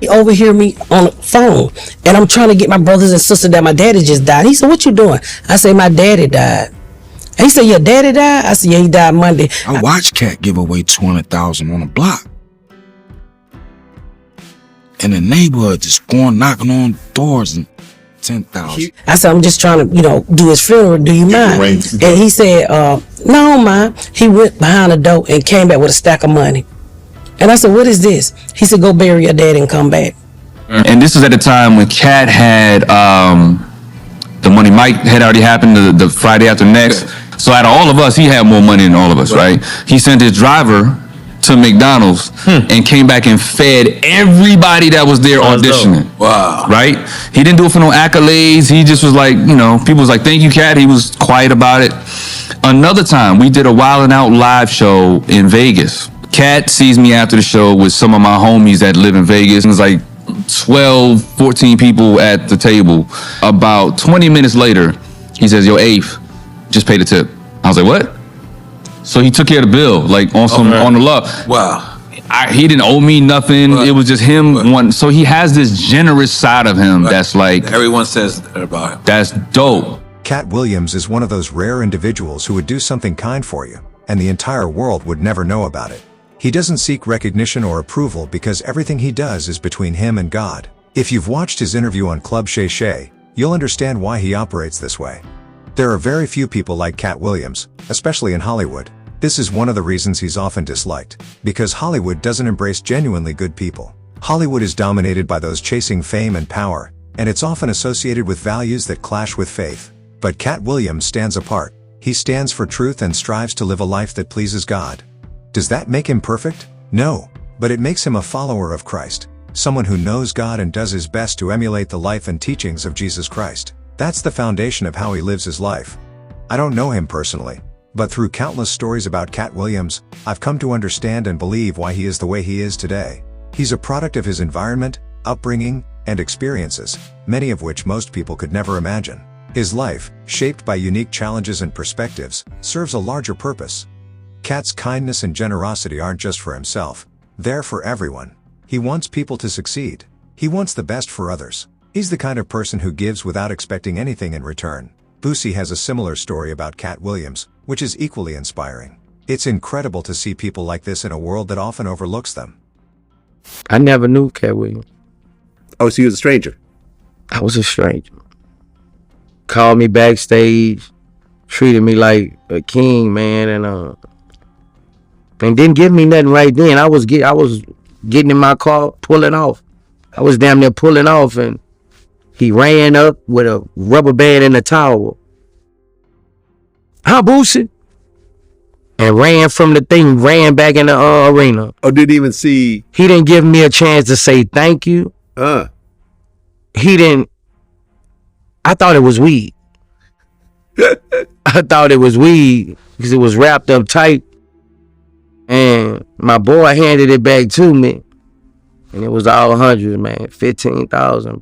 overhear me on the phone, and I'm trying to get my brothers and sisters that my daddy just died. He said, "What you doing?" I say, "My daddy died." He said, "Your daddy died?" I said, "Yeah, he died Monday." I watched Katt give away $200,000 on a block. In the neighborhood, just going knocking on doors and 10,000. I said, "I'm just trying to, do his funeral. Do you mind?" And he said, "No, man." He went behind the door and came back with a stack of money. And I said, "What is this?" He said, "Go bury your daddy and come back." And this was at the time when Katt had the Money Mike had already happened the Friday after next. So out of all of us, he had more money than all of us, right? He sent his driver to McDonald's and came back and fed everybody that was there auditioning. Wow. Right? He didn't do it for no accolades. He just was like, people was like, "Thank you, Katt." He was quiet about it. Another time, we did a Wild 'N Out live show in Vegas. Katt sees me after the show with some of my homies that live in Vegas. And it's like 12, 14 people at the table. About 20 minutes later, he says, "Yo, Afe, just pay the tip." I was like, "What?" So he took care of the bill, like on the love. Wow. He didn't owe me nothing. It was just him. So he has this generous side of him that's like, everyone says about him. That's dope. Katt Williams is one of those rare individuals who would do something kind for you, and the entire world would never know about it. He doesn't seek recognition or approval because everything he does is between him and God. If you've watched his interview on Club Shay Shay, you'll understand why he operates this way. There are very few people like Katt Williams, especially in Hollywood. This is one of the reasons he's often disliked, because Hollywood doesn't embrace genuinely good people. Hollywood is dominated by those chasing fame and power, and it's often associated with values that clash with faith. But Katt Williams stands apart. He stands for truth and strives to live a life that pleases God. Does that make him perfect? No, but it makes him a follower of Christ, someone who knows God and does his best to emulate the life and teachings of Jesus Christ. That's the foundation of how he lives his life. I don't know him personally, but through countless stories about Katt Williams, I've come to understand and believe why he is the way he is today. He's a product of his environment, upbringing, and experiences, many of which most people could never imagine. His life, shaped by unique challenges and perspectives, serves a larger purpose. Katt's kindness and generosity aren't just for himself, they're for everyone. He wants people to succeed. He wants the best for others. He's the kind of person who gives without expecting anything in return. Boosie has a similar story about Katt Williams, which is equally inspiring. It's incredible to see people like this in a world that often overlooks them. I never knew Katt Williams. Oh, so you was a stranger? I was a stranger. Called me backstage, treated me like a king, man, and didn't give me nothing right then. I was getting in my car, pulling off. I was damn near pulling off, and he ran up with a rubber band and a towel. "Huh, Boosie?" And ran from the thing, ran back in the arena. Oh, didn't even see. He didn't give me a chance to say thank you. He didn't. I thought it was weed. I thought it was weed because it was wrapped up tight. And my boy handed it back to me. And it was all hundreds, man. 15,000.